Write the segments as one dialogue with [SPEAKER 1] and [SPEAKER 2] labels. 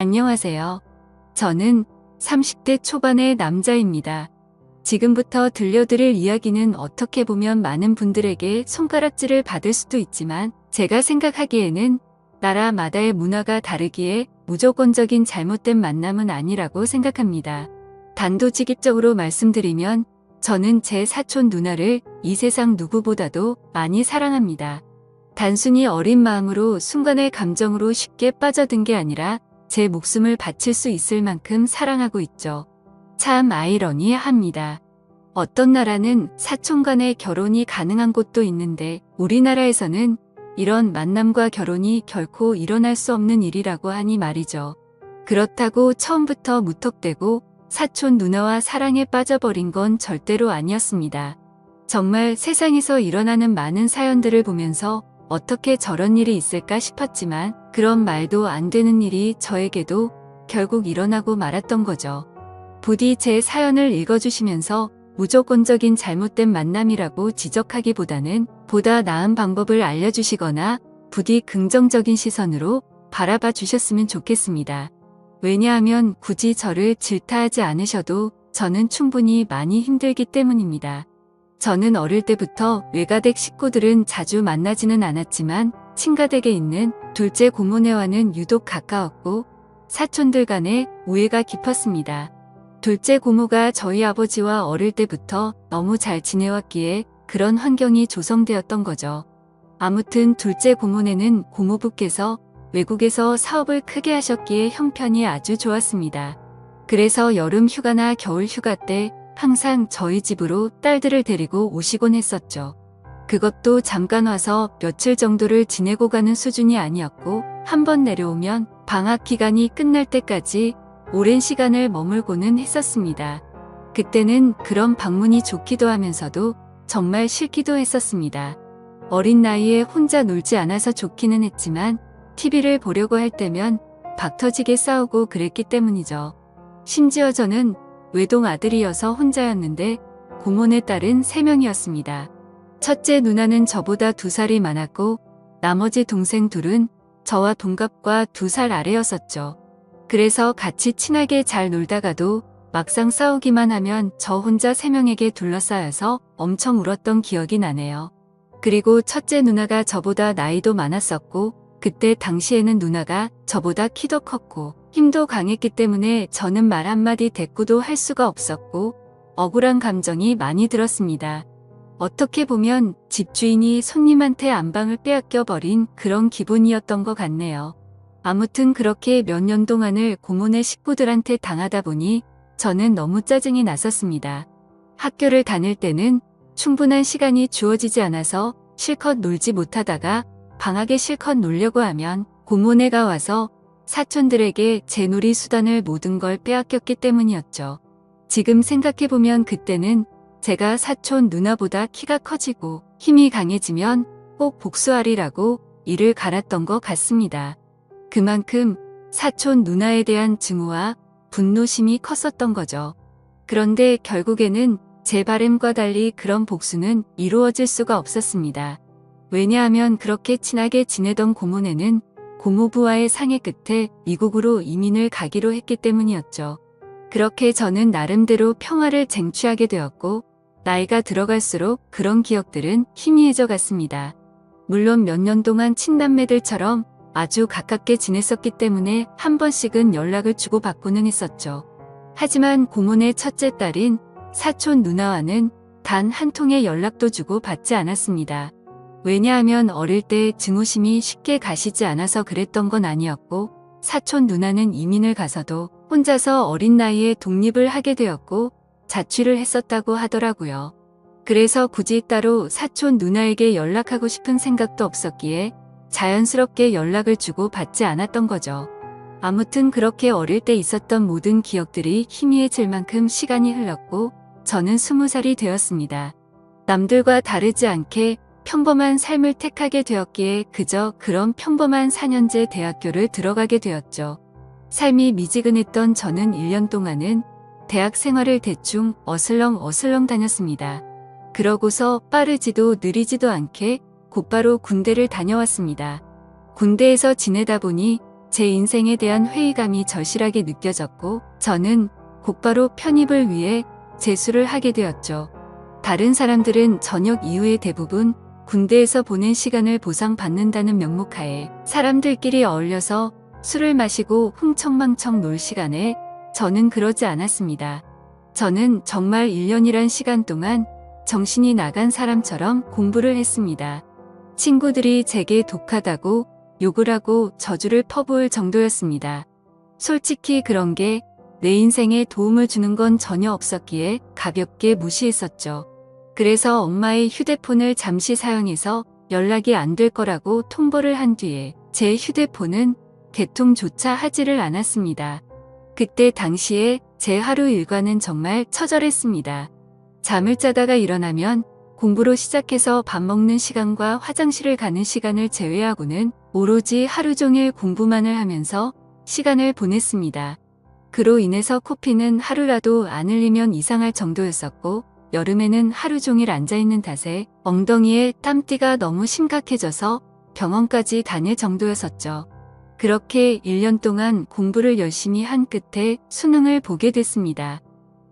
[SPEAKER 1] 안녕하세요. 저는 30대 초반의 남자입니다. 지금부터 들려드릴 이야기는 어떻게 보면 많은 분들에게 손가락질을 받을 수도 있지만 제가 생각하기에는 나라마다의 문화가 다르기에 무조건적인 잘못된 만남은 아니라고 생각합니다. 단도직입적으로 말씀드리면 저는 제 사촌 누나를 이 세상 누구보다도 많이 사랑합니다. 단순히 어린 마음으로 순간의 감정으로 쉽게 빠져든 게 아니라 제 목숨을 바칠 수 있을 만큼 사랑하고 있죠. 참 아이러니합니다. 어떤 나라는 사촌 간의 결혼이 가능한 곳도 있는데 우리나라에서는 이런 만남과 결혼이 결코 일어날 수 없는 일이라고 하니 말이죠. 그렇다고 처음부터 무턱대고 사촌 누나와 사랑에 빠져버린 건 절대로 아니었습니다. 정말 세상에서 일어나는 많은 사연들을 보면서 어떻게 저런 일이 있을까 싶었지만 그런 말도 안 되는 일이 저에게도 결국 일어나고 말았던 거죠. 부디 제 사연을 읽어주시면서 무조건적인 잘못된 만남이라고 지적하기보다는 보다 나은 방법을 알려주시거나 부디 긍정적인 시선으로 바라봐 주셨으면 좋겠습니다. 왜냐하면 굳이 저를 질타하지 않으셔도 저는 충분히 많이 힘들기 때문입니다. 저는 어릴 때부터 외가댁 식구들은 자주 만나지는 않았지만 친가댁에 있는 둘째 고모네와는 유독 가까웠고 사촌들 간의 우애가 깊었습니다. 둘째 고모가 저희 아버지와 어릴 때부터 너무 잘 지내왔기에 그런 환경이 조성되었던 거죠. 아무튼 둘째 고모네는 고모부께서 외국에서 사업을 크게 하셨기에 형편이 아주 좋았습니다. 그래서 여름 휴가나 겨울 휴가 때 항상 저희 집으로 딸들을 데리고 오시곤 했었죠. 그것도 잠깐 와서 며칠 정도를 지내고 가는 수준이 아니었고 한번 내려오면 방학 기간이 끝날 때까지 오랜 시간을 머물고는 했었습니다. 그때는 그런 방문이 좋기도 하면서도 정말 싫기도 했었습니다. 어린 나이에 혼자 놀지 않아서 좋기는 했지만 TV를 보려고 할 때면 박터지게 싸우고 그랬기 때문이죠. 심지어 저는 외동 아들이어서 혼자였는데 고모네 딸은 3명이었습니다. 첫째 누나는 저보다 2살이 많았고 나머지 동생 둘은 저와 동갑과 2살 아래였었죠. 그래서 같이 친하게 잘 놀다가도 막상 싸우기만 하면 저 혼자 3명에게 둘러싸여서 엄청 울었던 기억이 나네요. 그리고 첫째 누나가 저보다 나이도 많았었고 그때 당시에는 누나가 저보다 키도 컸고 힘도 강했기 때문에 저는 말 한마디 대꾸도 할 수가 없었고 억울한 감정이 많이 들었습니다. 어떻게 보면 집주인이 손님한테 안방을 빼앗겨 버린 그런 기분이었던 것 같네요. 아무튼 그렇게 몇 년 동안을 고모네 식구들한테 당하다 보니 저는 너무 짜증이 났었습니다. 학교를 다닐 때는 충분한 시간이 주어지지 않아서 실컷 놀지 못하다가 방학에 실컷 놀려고 하면 고모네가 와서 사촌들에게 제 놀이 수단을 모든 걸 빼앗겼기 때문이었죠. 지금 생각해보면 그때는 제가 사촌 누나보다 키가 커지고 힘이 강해지면 꼭 복수하리라고 이를 갈았던 것 같습니다. 그만큼 사촌 누나에 대한 증오와 분노심이 컸었던 거죠. 그런데 결국에는 제 바람과 달리 그런 복수는 이루어질 수가 없었습니다. 왜냐하면 그렇게 친하게 지내던 고모네는 고모부와의 상의 끝에 미국으로 이민을 가기로 했기 때문이었죠. 그렇게 저는 나름대로 평화를 쟁취하게 되었고 나이가 들어갈수록 그런 기억들은 희미해져 갔습니다. 물론 몇 년 동안 친남매들처럼 아주 가깝게 지냈었기 때문에 한 번씩은 연락을 주고받고는 했었죠. 하지만 고모네 첫째 딸인 사촌 누나와는 단 한 통의 연락도 주고받지 않았습니다. 왜냐하면 어릴 때 증오심이 쉽게 가시지 않아서 그랬던 건 아니었고 사촌 누나는 이민을 가서도 혼자서 어린 나이에 독립을 하게 되었고 자취를 했었다고 하더라고요. 그래서 굳이 따로 사촌 누나에게 연락하고 싶은 생각도 없었기에 자연스럽게 연락을 주고 받지 않았던 거죠. 아무튼 그렇게 어릴 때 있었던 모든 기억들이 희미해질 만큼 시간이 흘렀고 저는 20살이 되었습니다. 남들과 다르지 않게 평범한 삶을 택하게 되었기에 그저 그런 평범한 4년제 대학교를 들어가게 되었죠. 삶이 미지근했던 저는 1년 동안은 대학 생활을 대충 어슬렁 다녔습니다. 그러고서 빠르지도 느리지도 않게 곧바로 군대를 다녀왔습니다. 군대에서 지내다 보니 제 인생에 대한 회의감이 절실하게 느껴졌고 저는 곧바로 편입을 위해 재수를 하게 되었죠. 다른 사람들은 저녁 이후에 대부분 군대에서 보낸 시간을 보상받는다는 명목하에 사람들끼리 어울려서 술을 마시고 흥청망청 놀 시간에 저는 그러지 않았습니다. 저는 정말 1년이란 시간 동안 정신이 나간 사람처럼 공부를 했습니다. 친구들이 제게 독하다고 욕을 하고 저주를 퍼부을 정도였습니다. 솔직히 그런 게 내 인생에 도움을 주는 건 전혀 없었기에 가볍게 무시했었죠. 그래서 엄마의 휴대폰을 잠시 사용해서 연락이 안 될 거라고 통보를 한 뒤에 제 휴대폰은 개통조차 하지를 않았습니다. 그때 당시에 제 하루 일과는 정말 처절했습니다. 잠을 자다가 일어나면 공부로 시작해서 밥 먹는 시간과 화장실을 가는 시간을 제외하고는 오로지 하루 종일 공부만을 하면서 시간을 보냈습니다. 그로 인해서 코피는 하루라도 안 흘리면 이상할 정도였었고 여름에는 하루 종일 앉아있는 탓에 엉덩이에 땀띠가 너무 심각해져서 병원까지 다닐 정도였었죠. 그렇게 1년 동안 공부를 열심히 한 끝에 수능을 보게 됐습니다.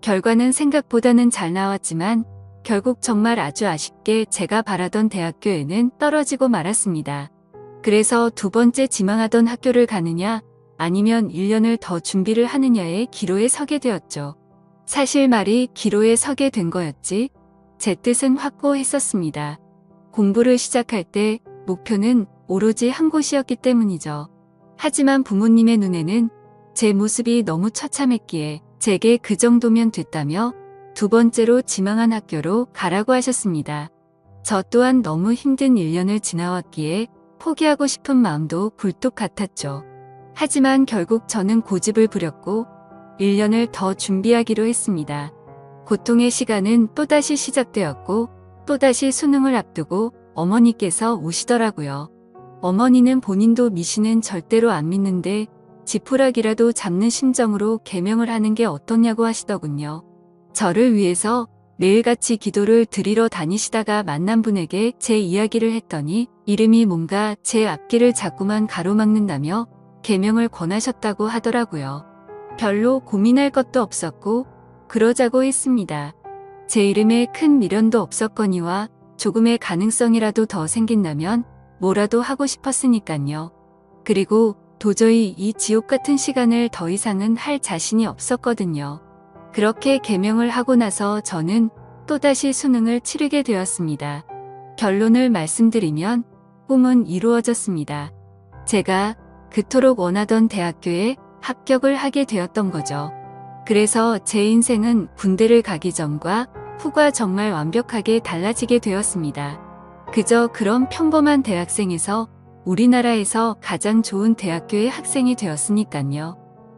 [SPEAKER 1] 결과는 생각보다는 잘 나왔지만 결국 정말 아주 아쉽게 제가 바라던 대학교에는 떨어지고 말았습니다. 그래서 두 번째 지망하던 학교를 가느냐 아니면 1년을 더 준비를 하느냐의 기로에 서게 되었죠. 사실 말이 기로에 서게 된 거였지 제 뜻은 확고했었습니다. 공부를 시작할 때 목표는 오로지 한 곳이었기 때문이죠. 하지만 부모님의 눈에는 제 모습이 너무 처참했기에 제게 그 정도면 됐다며 두 번째로 지망한 학교로 가라고 하셨습니다. 저 또한 너무 힘든 1년을 지나왔기에 포기하고 싶은 마음도 굴뚝 같았죠. 하지만 결국 저는 고집을 부렸고 1년을 더 준비하기로 했습니다. 고통의 시간은 또다시 시작되었고 또다시 수능을 앞두고 어머니께서 오시더라고요. 어머니는 본인도 미신은 절대로 안 믿는데 지푸라기라도 잡는 심정으로 계명을 하는 게 어떠냐고 하시더군요. 저를 위해서 매일같이 기도를 드리러 다니시다가 만난 분에게 제 이야기를 했더니 이름이 뭔가 제 앞길을 자꾸만 가로막는다며 계명을 권하셨다고 하더라고요. 별로 고민할 것도 없었고 그러자고 했습니다. 제 이름에 큰 미련도 없었거니와 조금의 가능성이라도 더 생긴다면 뭐라도 하고 싶었으니깐요. 그리고 도저히 이 지옥 같은 시간을 더 이상은 할 자신이 없었거든요. 그렇게 계명을 하고 나서 저는 또다시 수능을 치르게 되었습니다. 결론을 말씀드리면 꿈은 이루어졌습니다. 제가 그토록 원하던 대학교에 합격을 하게 되었던 거죠. 그래서 제 인생은 군대를 가기 전과 후가 정말 완벽하게 달라지게 되었습니다. 그저 그런 평범한 대학생에서 우리나라에서 가장 좋은 대학교의 학생이 되었으니깐요.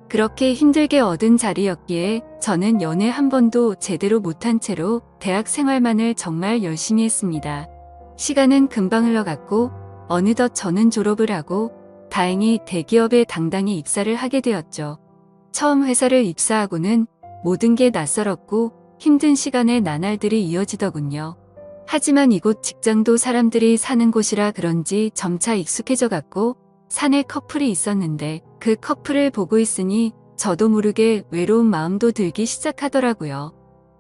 [SPEAKER 1] 그렇게 힘들게 얻은 자리였기에 저는 연애 한 번도 제대로 못한 채로 대학 생활만을 정말 열심히 했습니다. 시간은 금방 흘러갔고 어느덧 저는 졸업을 하고 다행히 대기업에 당당히 입사를 하게 되었죠. 처음 회사를 입사하고는 모든 게 낯설었고 힘든 시간의 나날들이 이어지더군요. 하지만 이곳 직장도 사람들이 사는 곳이라 그런지 점차 익숙해져 갔고 사내 커플이 있었는데 그 커플을 보고 있으니 저도 모르게 외로운 마음도 들기 시작하더라고요.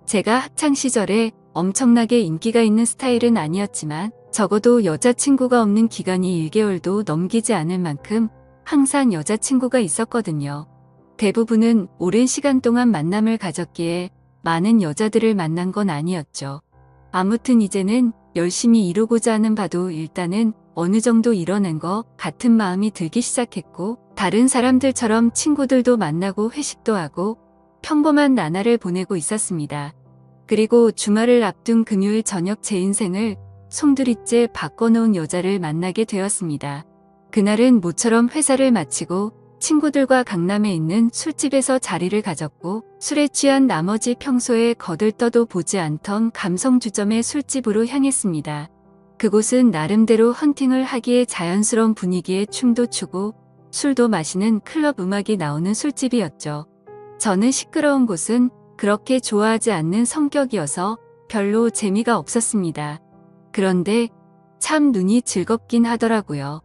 [SPEAKER 1] 제가 학창 시절에 엄청나게 인기가 있는 스타일은 아니었지만 적어도 여자친구가 없는 기간이 1개월도 넘기지 않을 만큼 항상 여자친구가 있었거든요. 대부분은 오랜 시간 동안 만남을 가졌기에 많은 여자들을 만난 건 아니었죠. 아무튼 이제는 열심히 이루고자 하는 바도 일단은 어느 정도 이뤄낸 것 같은 마음이 들기 시작했고 다른 사람들처럼 친구들도 만나고 회식도 하고 평범한 나날을 보내고 있었습니다. 그리고 주말을 앞둔 금요일 저녁 제 인생을 송두리째 바꿔놓은 여자를 만나게 되었습니다. 그날은 모처럼 회사를 마치고 친구들과 강남에 있는 술집에서 자리를 가졌고 술에 취한 나머지 평소에 거들떠도 보지 않던 감성주점의 술집으로 향했습니다. 그곳은 나름대로 헌팅을 하기에 자연스러운 분위기에 춤도 추고 술도 마시는 클럽 음악이 나오는 술집이었죠. 저는 시끄러운 곳은 그렇게 좋아하지 않는 성격이어서 별로 재미가 없었습니다. 그런데 참 눈이 즐겁긴 하더라고요.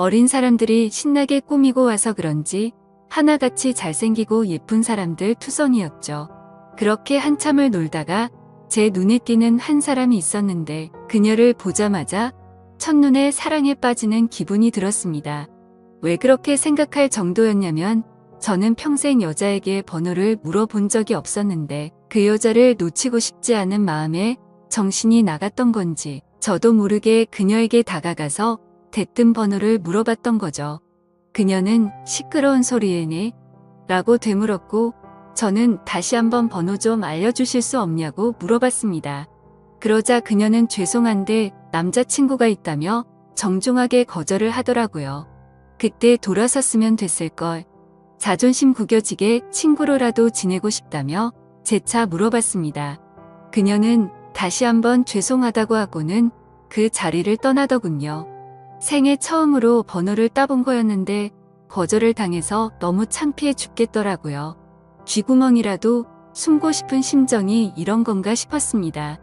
[SPEAKER 1] 어린 사람들이 신나게 꾸미고 와서 그런지 하나같이 잘생기고 예쁜 사람들 투성이었죠. 그렇게 한참을 놀다가 제 눈에 띄는 한 사람이 있었는데 그녀를 보자마자 첫눈에 사랑에 빠지는 기분이 들었습니다. 왜 그렇게 생각할 정도였냐면 저는 평생 여자에게 번호를 물어본 적이 없었는데 그 여자를 놓치고 싶지 않은 마음에 정신이 나갔던 건지 저도 모르게 그녀에게 다가가서 대뜸 번호를 물어봤던 거죠. 그녀는 시끄러운 소리에네 라고 되물었고 저는 다시 한번 번호 좀 알려주실 수 없냐고 물어봤습니다. 그러자 그녀는 죄송한데 남자친구가 있다며 정중하게 거절을 하더라고요. 그때 돌아섰으면 됐을걸. 자존심 구겨지게 친구로라도 지내고 싶다며 재차 물어봤습니다. 그녀는 다시 한번 죄송하다고 하고는 그 자리를 떠나더군요. 생애 처음으로 번호를 따본 거였는데 거절을 당해서 너무 창피해 죽겠더라고요. 쥐구멍이라도 숨고 싶은 심정이 이런 건가 싶었습니다.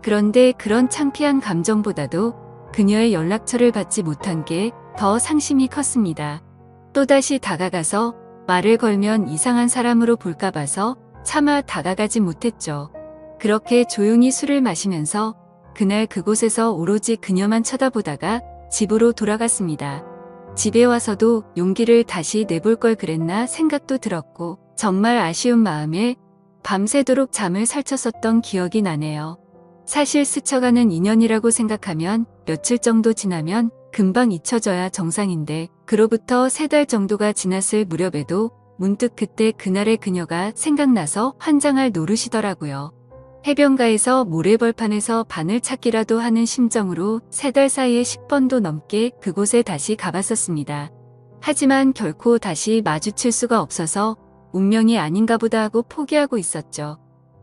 [SPEAKER 1] 그런데 그런 창피한 감정보다도 그녀의 연락처를 받지 못한 게 더 상심이 컸습니다. 또다시 다가가서 말을 걸면 이상한 사람으로 볼까 봐서 차마 다가가지 못했죠. 그렇게 조용히 술을 마시면서 그날 그곳에서 오로지 그녀만 쳐다보다가 집으로 돌아갔습니다. 집에 와서도 용기를 다시 내볼 걸 그랬나 생각도 들었고 정말 아쉬운 마음에 밤새도록 잠을 설쳤었던 기억이 나네요. 사실 스쳐가는 인연이라고 생각하면 며칠 정도 지나면 금방 잊혀져야 정상인데 그로부터 3달 정도가 지났을 무렵에도 문득 그때 그날의 그녀가 생각나서 환장할 노릇이더라고요. 해변가에서 모래벌판에서 바늘 찾기라도 하는 심정으로 3달 사이에 10번도 넘게 그곳에 다시 가봤었습니다. 하지만 결코 다시 마주칠 수가 없어서 운명이 아닌가 보다 하고 포기하고 있었죠.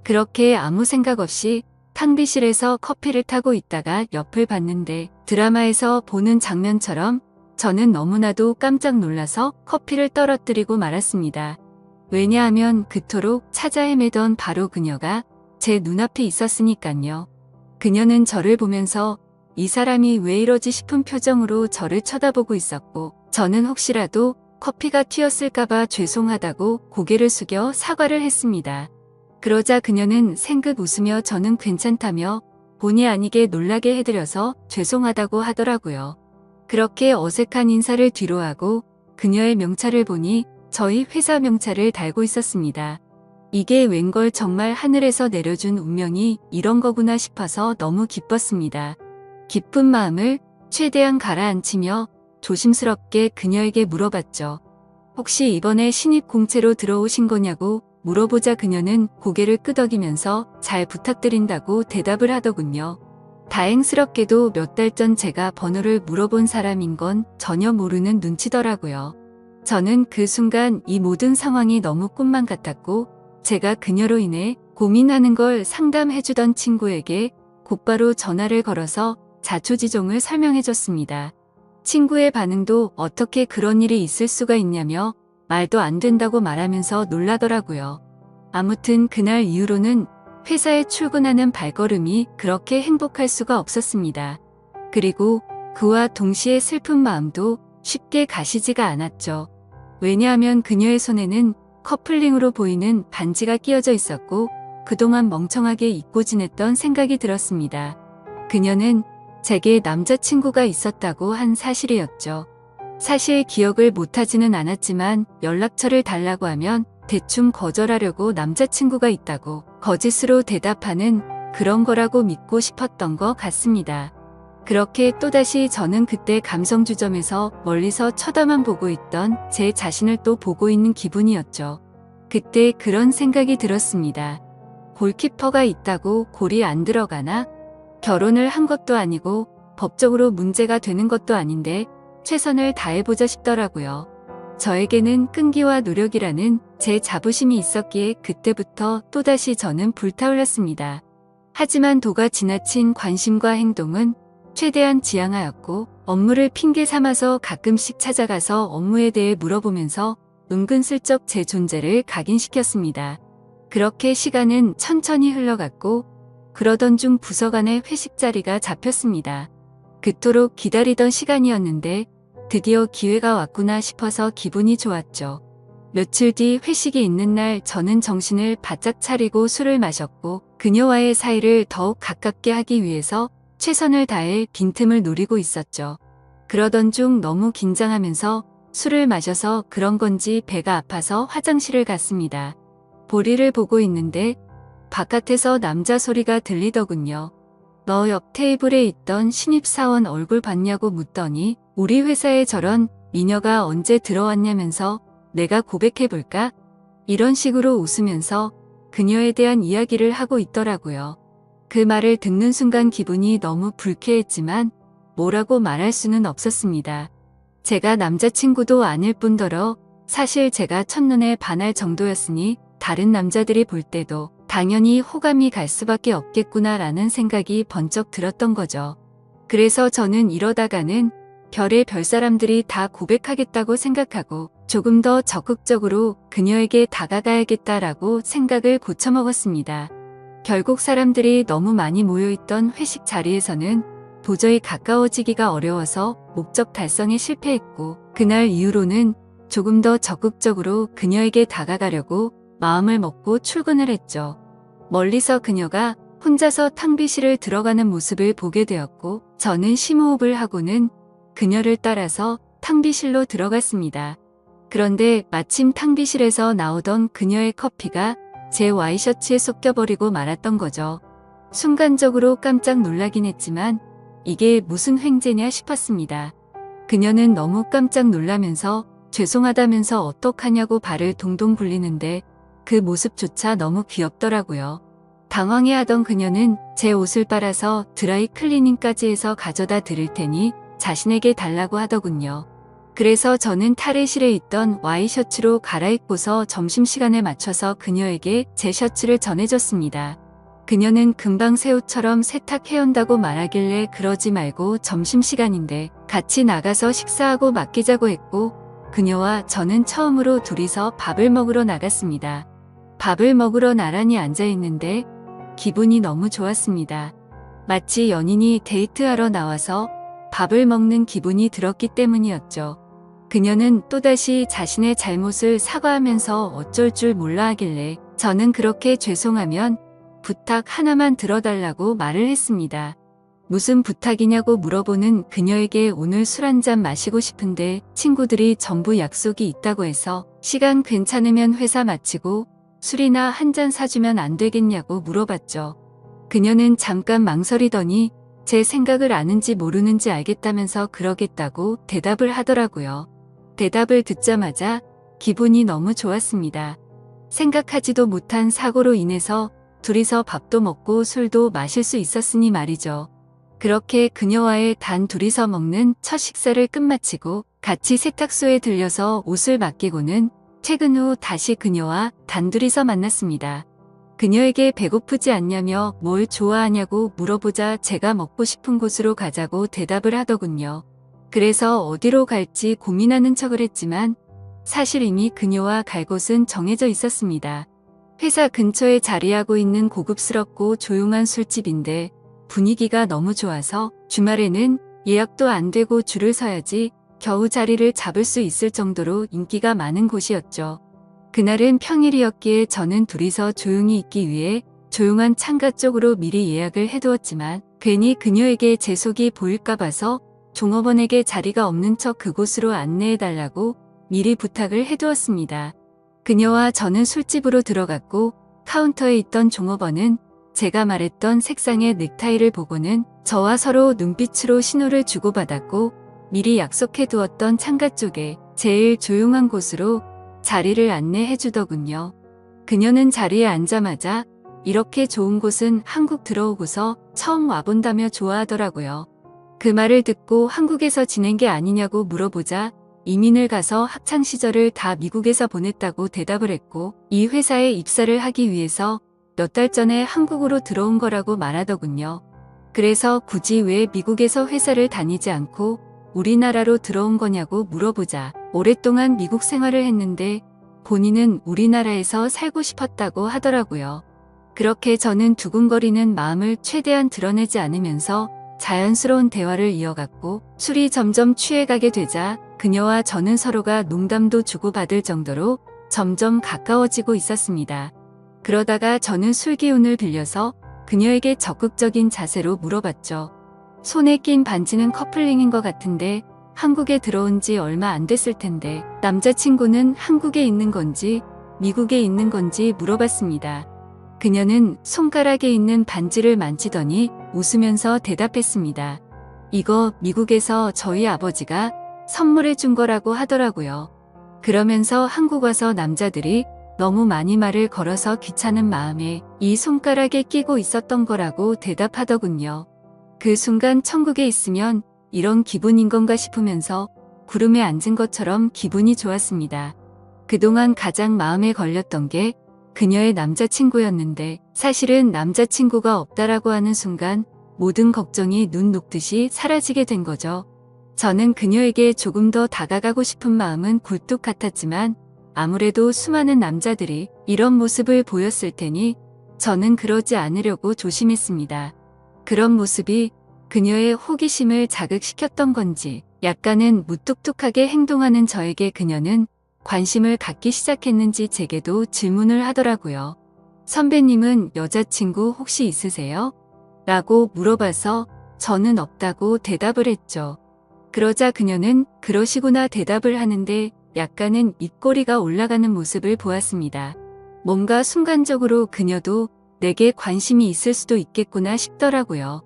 [SPEAKER 1] 그렇게 아무 생각 없이 탕비실에서 커피를 타고 있다가 옆을 봤는데 드라마에서 보는 장면처럼 저는 너무나도 깜짝 놀라서 커피를 떨어뜨리고 말았습니다. 왜냐하면 그토록 찾아 헤매던 바로 그녀가 제 눈앞에 있었으니깐요. 그녀는 저를 보면서 이 사람이 왜 이러지 싶은 표정으로 저를 쳐다보고 있었고 저는 혹시라도 커피가 튀었을까봐 죄송하다고 고개를 숙여 사과를 했습니다. 그러자 그녀는 생긋 웃으며 저는 괜찮다며 본의 아니게 놀라게 해드려서 죄송하다고 하더라고요. 그렇게 어색한 인사를 뒤로하고 그녀의 명찰을 보니 저희 회사 명찰을 달고 있었습니다. 이게 웬걸 정말 하늘에서 내려준 운명이 이런 거구나 싶어서 너무 기뻤습니다. 기쁜 마음을 최대한 가라앉히며 조심스럽게 그녀에게 물어봤죠. 혹시 이번에 신입 공채로 들어오신 거냐고 물어보자 그녀는 고개를 끄덕이면서 잘 부탁드린다고 대답을 하더군요. 다행스럽게도 몇 달 전 제가 번호를 물어본 사람인 건 전혀 모르는 눈치더라고요. 저는 그 순간 이 모든 상황이 너무 꿈만 같았고 제가 그녀로 인해 고민하는 걸 상담해주던 친구에게 곧바로 전화를 걸어서 자초지종을 설명해줬습니다. 친구의 반응도 어떻게 그런 일이 있을 수가 있냐며 말도 안 된다고 말하면서 놀라더라고요. 아무튼 그날 이후로는 회사에 출근하는 발걸음이 그렇게 행복할 수가 없었습니다. 그리고 그와 동시에 슬픈 마음도 쉽게 가시지가 않았죠. 왜냐하면 그녀의 손에는 커플링으로 보이는 반지가 끼어져 있었고 그동안 멍청하게 잊고 지냈던 생각이 들었습니다. 그녀는 제게 남자친구가 있었다고 한 사실이었죠. 사실 기억을 못하지는 않았지만 연락처를 달라고 하면 대충 거절하려고 남자친구가 있다고 거짓으로 대답하는 그런 거라고 믿고 싶었던 것 같습니다. 그렇게 또다시 저는 그때 감성주점에서 멀리서 쳐다만 보고 있던 제 자신을 또 보고 있는 기분이었죠. 그때 그런 생각이 들었습니다. 골키퍼가 있다고 골이 안 들어가나? 결혼을 한 것도 아니고 법적으로 문제가 되는 것도 아닌데 최선을 다해보자 싶더라고요. 저에게는 끈기와 노력이라는 제 자부심이 있었기에 그때부터 또다시 저는 불타올랐습니다. 하지만 도가 지나친 관심과 행동은 최대한 지양하였고 업무를 핑계 삼아서 가끔씩 찾아가서 업무에 대해 물어보면서 은근슬쩍 제 존재를 각인시켰습니다. 그렇게 시간은 천천히 흘러갔고 그러던 중 부서 간의 회식 자리가 잡혔습니다. 그토록 기다리던 시간이었는데 드디어 기회가 왔구나 싶어서 기분이 좋았죠. 며칠 뒤 회식이 있는 날 저는 정신을 바짝 차리고 술을 마셨고 그녀와의 사이를 더욱 가깝게 하기 위해서 최선을 다해 빈틈을 노리고 있었죠. 그러던 중 너무 긴장하면서 술을 마셔서 그런 건지 배가 아파서 화장실을 갔습니다. 볼일을 보고 있는데 바깥에서 남자 소리가 들리더군요. 너 옆 테이블에 있던 신입사원 얼굴 봤냐고 묻더니 우리 회사에 저런 미녀가 언제 들어왔냐면서 내가 고백해볼까? 이런 식으로 웃으면서 그녀에 대한 이야기를 하고 있더라고요. 그 말을 듣는 순간 기분이 너무 불쾌했지만 뭐라고 말할 수는 없었습니다. 제가 남자친구도 아닐 뿐더러 사실 제가 첫눈에 반할 정도였으니 다른 남자들이 볼 때도 당연히 호감이 갈 수밖에 없겠구나라는 생각이 번쩍 들었던 거죠. 그래서 저는 이러다가는 별의 별 사람들이 다 고백하겠다고 생각하고 조금 더 적극적으로 그녀에게 다가가야겠다라고 생각을 고쳐먹었습니다. 결국 사람들이 너무 많이 모여있던 회식 자리에서는 도저히 가까워지기가 어려워서 목적 달성에 실패했고 그날 이후로는 조금 더 적극적으로 그녀에게 다가가려고 마음을 먹고 출근을 했죠. 멀리서 그녀가 혼자서 탕비실을 들어가는 모습을 보게 되었고 저는 심호흡을 하고는 그녀를 따라서 탕비실로 들어갔습니다. 그런데 마침 탕비실에서 나오던 그녀의 커피가 제 와이셔츠에 쏟겨버리고 말았던 거죠. 순간적으로 깜짝 놀라긴 했지만 이게 무슨 횡재냐 싶었습니다. 그녀는 너무 깜짝 놀라면서 죄송하다면서 어떡하냐고 발을 동동 굴리는데 그 모습조차 너무 귀엽더라고요. 당황해하던 그녀는 제 옷을 빨아서 드라이 클리닝까지 해서 가져다 드릴 테니 자신에게 달라고 하더군요. 그래서 저는 탈의실에 있던 와이셔츠로 갈아입고서 점심시간에 맞춰서 그녀에게 제 셔츠를 전해줬습니다. 그녀는 금방 새 옷처럼 세탁해온다고 말하길래 그러지 말고 점심시간인데 같이 나가서 식사하고 맡기자고 했고 그녀와 저는 처음으로 둘이서 밥을 먹으러 나갔습니다. 밥을 먹으러 나란히 앉아있는데 기분이 너무 좋았습니다. 마치 연인이 데이트하러 나와서 밥을 먹는 기분이 들었기 때문이었죠. 그녀는 또다시 자신의 잘못을 사과하면서 어쩔 줄 몰라 하길래 저는 그렇게 죄송하면 부탁 하나만 들어달라고 말을 했습니다. 무슨 부탁이냐고 물어보는 그녀에게 오늘 술 한잔 마시고 싶은데 친구들이 전부 약속이 있다고 해서 시간 괜찮으면 회사 마치고 술이나 한 잔 사주면 안 되겠냐고 물어봤죠. 그녀는 잠깐 망설이더니 제 생각을 아는지 모르는지 알겠다면서 그러겠다고 대답을 하더라고요. 대답을 듣자마자 기분이 너무 좋았습니다. 생각하지도 못한 사고로 인해서 둘이서 밥도 먹고 술도 마실 수 있었으니 말이죠. 그렇게 그녀와의 단 둘이서 먹는 첫 식사를 끝마치고 같이 세탁소에 들려서 옷을 맡기고는 퇴근 후 다시 그녀와 단둘이서 만났습니다. 그녀에게 배고프지 않냐며 뭘 좋아하냐고 물어보자 제가 먹고 싶은 곳으로 가자고 대답을 하더군요. 그래서 어디로 갈지 고민하는 척을 했지만 사실 이미 그녀와 갈 곳은 정해져 있었습니다. 회사 근처에 자리하고 있는 고급스럽고 조용한 술집인데 분위기가 너무 좋아서 주말에는 예약도 안 되고 줄을 서야지 겨우 자리를 잡을 수 있을 정도로 인기가 많은 곳이었죠. 그날은 평일이었기에 저는 둘이서 조용히 있기 위해 조용한 창가 쪽으로 미리 예약을 해두었지만 괜히 그녀에게 제 속이 보일까 봐서 종업원에게 자리가 없는 척 그곳으로 안내해달라고 미리 부탁을 해두었습니다. 그녀와 저는 술집으로 들어갔고 카운터에 있던 종업원은 제가 말했던 색상의 넥타이를 보고는 저와 서로 눈빛으로 신호를 주고받았고 미리 약속해 두었던 창가 쪽에 제일 조용한 곳으로 자리를 안내해 주더군요. 그녀는 자리에 앉자마자 이렇게 좋은 곳은 한국 들어오고서 처음 와본다며 좋아하더라고요. 그 말을 듣고 한국에서 지낸 게 아니냐고 물어보자 이민을 가서 학창시절을 다 미국에서 보냈다고 대답을 했고 이 회사에 입사를 하기 위해서 몇 달 전에 한국으로 들어온 거라고 말하더군요. 그래서 굳이 왜 미국에서 회사를 다니지 않고 우리나라로 들어온 거냐고 물어보자 오랫동안 미국 생활을 했는데 본인은 우리나라에서 살고 싶었다고 하더라고요. 그렇게 저는 두근거리는 마음을 최대한 드러내지 않으면서 자연스러운 대화를 이어갔고 술이 점점 취해가게 되자 그녀와 저는 서로가 농담도 주고받을 정도로 점점 가까워지고 있었습니다. 그러다가 저는 술 기운을 빌려서 그녀에게 적극적인 자세로 물어봤죠. 손에 낀 반지는 커플링인 것 같은데 한국에 들어온 지 얼마 안 됐을 텐데 남자친구는 한국에 있는 건지 미국에 있는 건지 물어봤습니다. 그녀는 손가락에 있는 반지를 만지더니 웃으면서 대답했습니다. 이거 미국에서 저희 아버지가 선물해 준 거라고 하더라고요. 그러면서 한국 와서 남자들이 너무 많이 말을 걸어서 귀찮은 마음에 이 손가락에 끼고 있었던 거라고 대답하더군요. 그 순간 천국에 있으면 이런 기분인 건가 싶으면서 구름에 앉은 것처럼 기분이 좋았습니다. 그동안 가장 마음에 걸렸던 게 그녀의 남자친구였는데 사실은 남자친구가 없다라고 하는 순간 모든 걱정이 눈 녹듯이 사라지게 된 거죠. 저는 그녀에게 조금 더 다가가고 싶은 마음은 굴뚝 같았지만 아무래도 수많은 남자들이 이런 모습을 보였을 테니 저는 그러지 않으려고 조심했습니다. 그런 모습이 그녀의 호기심을 자극시켰던 건지 약간은 무뚝뚝하게 행동하는 저에게 그녀는 관심을 갖기 시작했는지 제게도 질문을 하더라고요. 선배님은 여자친구 혹시 있으세요? 라고 물어봐서 저는 없다고 대답을 했죠. 그러자 그녀는 그러시구나 대답을 하는데 약간은 입꼬리가 올라가는 모습을 보았습니다. 뭔가 순간적으로 그녀도 내게 관심이 있을 수도 있겠구나 싶더라고요.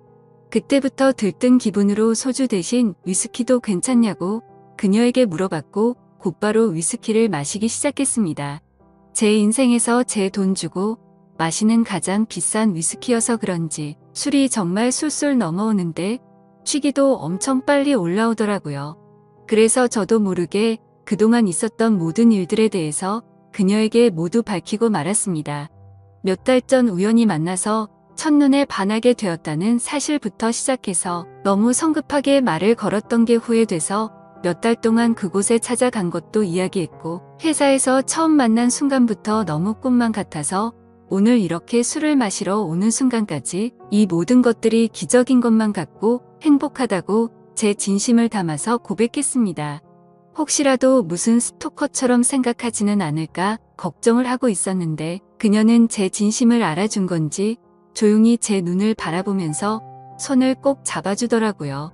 [SPEAKER 1] 그때부터 들뜬 기분으로 소주 대신 위스키도 괜찮냐고 그녀에게 물어봤고 곧바로 위스키를 마시기 시작했습니다. 제 인생에서 제 돈 주고 마시는 가장 비싼 위스키여서 그런지 술이 정말 술술 넘어오는데 취기도 엄청 빨리 올라오더라고요. 그래서 저도 모르게 그동안 있었던 모든 일들에 대해서 그녀에게 모두 밝히고 말았습니다. 몇 달 전 우연히 만나서 첫눈에 반하게 되었다는 사실부터 시작해서 너무 성급하게 말을 걸었던 게 후회돼서 몇 달 동안 그곳에 찾아간 것도 이야기했고 회사에서 처음 만난 순간부터 너무 꿈만 같아서 오늘 이렇게 술을 마시러 오는 순간까지 이 모든 것들이 기적인 것만 같고 행복하다고 제 진심을 담아서 고백했습니다. 혹시라도 무슨 스토커처럼 생각하지는 않을까 걱정을 하고 있었는데 그녀는 제 진심을 알아준 건지 조용히 제 눈을 바라보면서 손을 꼭 잡아주더라고요.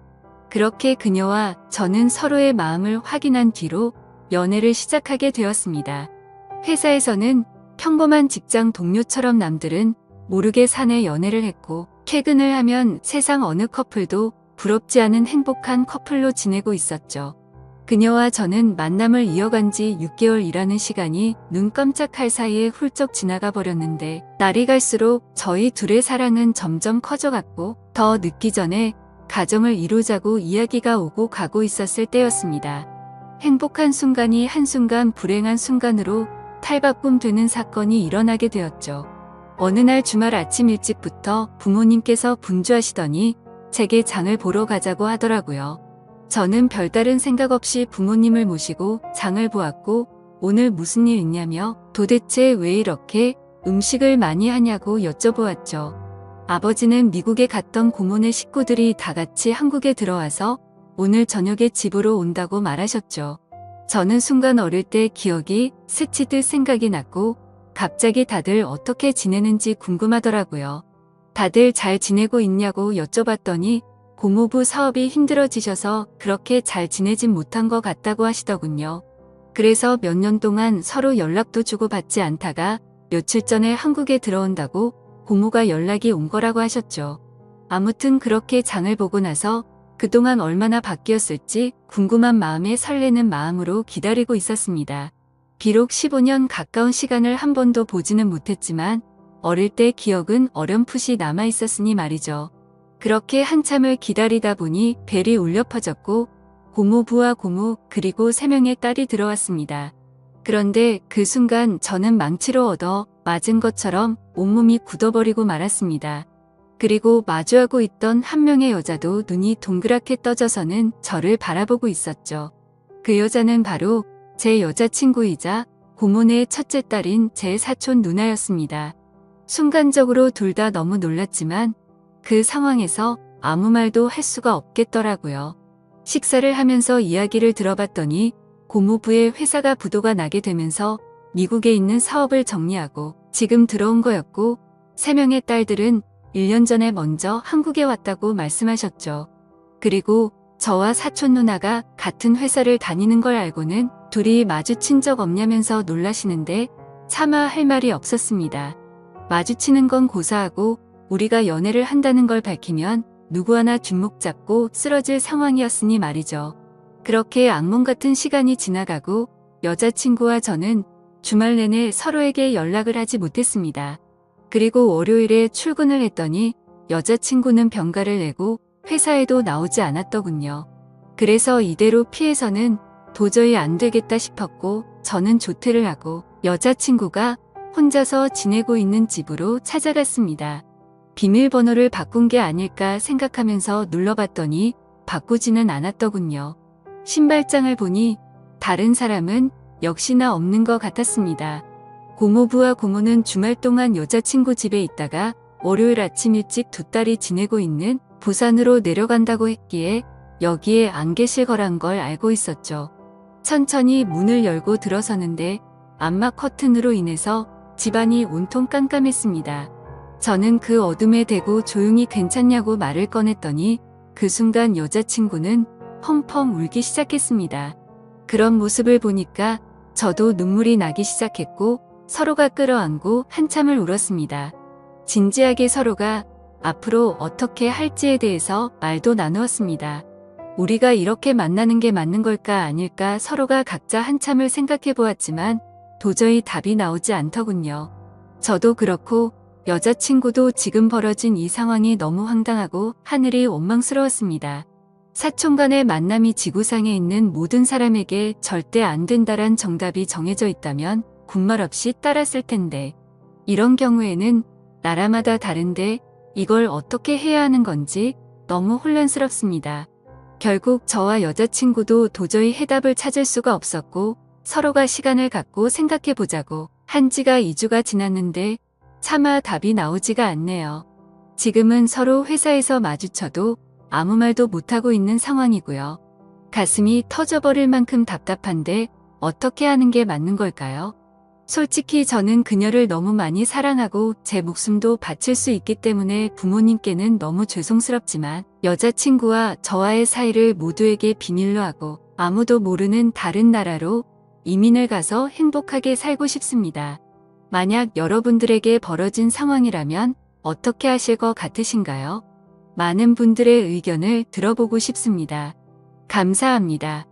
[SPEAKER 1] 그렇게 그녀와 저는 서로의 마음을 확인한 뒤로 연애를 시작하게 되었습니다. 회사에서는 평범한 직장 동료처럼 남들은 모르게 사내 연애를 했고 퇴근을 하면 세상 어느 커플도 부럽지 않은 행복한 커플로 지내고 있었죠. 그녀와 저는 만남을 이어간 지 6개월이라는 시간이 눈 깜짝할 사이에 훌쩍 지나가 버렸는데 날이 갈수록 저희 둘의 사랑은 점점 커져갔고 더 늦기 전에 가정을 이루자고 이야기가 오고 가고 있었을 때였습니다. 행복한 순간이 한순간 불행한 순간으로 탈바꿈 되는 사건이 일어나게 되었죠. 어느 날 주말 아침 일찍부터 부모님께서 분주하시더니 제게 장을 보러 가자고 하더라고요. 저는 별다른 생각 없이 부모님을 모시고 장을 보았고 오늘 무슨 일 있냐며 도대체 왜 이렇게 음식을 많이 하냐고 여쭤보았죠. 아버지는 미국에 갔던 고모네 식구들이 다 같이 한국에 들어와서 오늘 저녁에 집으로 온다고 말하셨죠. 저는 순간 어릴 때 기억이 스치듯 생각이 났고 갑자기 다들 어떻게 지내는지 궁금하더라고요. 다들 잘 지내고 있냐고 여쭤봤더니 고모부 사업이 힘들어지셔서 그렇게 잘 지내진 못한 것 같다고 하시더군요. 그래서 몇 년 동안 서로 연락도 주고받지 않다가 며칠 전에 한국에 들어온다고 고모가 연락이 온 거라고 하셨죠. 아무튼 그렇게 장을 보고 나서 그동안 얼마나 바뀌었을지 궁금한 마음에 설레는 마음으로 기다리고 있었습니다. 비록 15년 가까운 시간을 한 번도 보지는 못했지만 어릴 때 기억은 어렴풋이 남아 있었으니 말이죠. 그렇게 한참을 기다리다 보니 벨이 울려 퍼졌고 고모부와 고모 그리고 3명의 딸이 들어왔습니다. 그런데 그 순간 저는 망치로 얻어 맞은 것처럼 온몸이 굳어버리고 말았습니다. 그리고 마주하고 있던 한 명의 여자도 눈이 동그랗게 떠져서는 저를 바라보고 있었죠. 그 여자는 바로 제 여자친구이자 고모네의 첫째 딸인 제 사촌 누나였습니다. 순간적으로 둘 다 너무 놀랐지만 그 상황에서 아무 말도 할 수가 없겠더라고요. 식사를 하면서 이야기를 들어봤더니 고모부의 회사가 부도가 나게 되면서 미국에 있는 사업을 정리하고 지금 들어온 거였고 3명의 딸들은 1년 전에 먼저 한국에 왔다고 말씀하셨죠. 그리고 저와 사촌 누나가 같은 회사를 다니는 걸 알고는 둘이 마주친 적 없냐면서 놀라시는데 차마 할 말이 없었습니다. 마주치는 건 고사하고 우리가 연애를 한다는 걸 밝히면 누구 하나 주목 잡고 쓰러질 상황이었으니 말이죠. 그렇게 악몽 같은 시간이 지나가고 여자친구와 저는 주말 내내 서로에게 연락을 하지 못했습니다. 그리고 월요일에 출근을 했더니 여자친구는 병가를 내고 회사에도 나오지 않았더군요. 그래서 이대로 피해서는 도저히 안 되겠다 싶었고 저는 조퇴를 하고 여자친구가 혼자서 지내고 있는 집으로 찾아갔습니다. 비밀번호를 바꾼 게 아닐까 생각하면서 눌러봤더니 바꾸지는 않았더군요. 신발장을 보니 다른 사람은 역시나 없는 것 같았습니다. 고모부와 고모는 주말 동안 여자친구 집에 있다가 월요일 아침 일찍 두 딸이 지내고 있는 부산으로 내려간다고 했기에 여기에 안 계실 거란 걸 알고 있었죠. 천천히 문을 열고 들어서는데 암막 커튼으로 인해서 집안이 온통 깜깜했습니다. 저는 그 어둠에 대고 조용히 괜찮냐고 말을 꺼냈더니 그 순간 여자친구는 펑펑 울기 시작했습니다. 그런 모습을 보니까 저도 눈물이 나기 시작했고 서로가 끌어안고 한참을 울었습니다. 진지하게 서로가 앞으로 어떻게 할지에 대해서 말도 나누었습니다. 우리가 이렇게 만나는 게 맞는 걸까 아닐까 서로가 각자 한참을 생각해 보았지만 도저히 답이 나오지 않더군요. 저도 그렇고 여자친구도 지금 벌어진 이 상황이 너무 황당하고 하늘이 원망스러웠습니다. 사촌 간의 만남이 지구상에 있는 모든 사람에게 절대 안 된다란 정답이 정해져 있다면 군말 없이 따랐을 텐데 이런 경우에는 나라마다 다른데 이걸 어떻게 해야 하는 건지 너무 혼란스럽습니다. 결국 저와 여자친구도 도저히 해답을 찾을 수가 없었고 서로가 시간을 갖고 생각해 보자고 한 지가 2주가 지났는데 차마 답이 나오지가 않네요. 지금은 서로 회사에서 마주쳐도 아무 말도 못하고 있는 상황이고요. 가슴이 터져버릴 만큼 답답한데 어떻게 하는 게 맞는 걸까요? 솔직히 저는 그녀를 너무 많이 사랑하고 제 목숨도 바칠 수 있기 때문에 부모님께는 너무 죄송스럽지만 여자친구와 저와의 사이를 모두에게 비밀로 하고 아무도 모르는 다른 나라로 이민을 가서 행복하게 살고 싶습니다. 만약 여러분들에게 벌어진 상황이라면 어떻게 하실 것 같으신가요? 많은 분들의 의견을 들어보고 싶습니다. 감사합니다.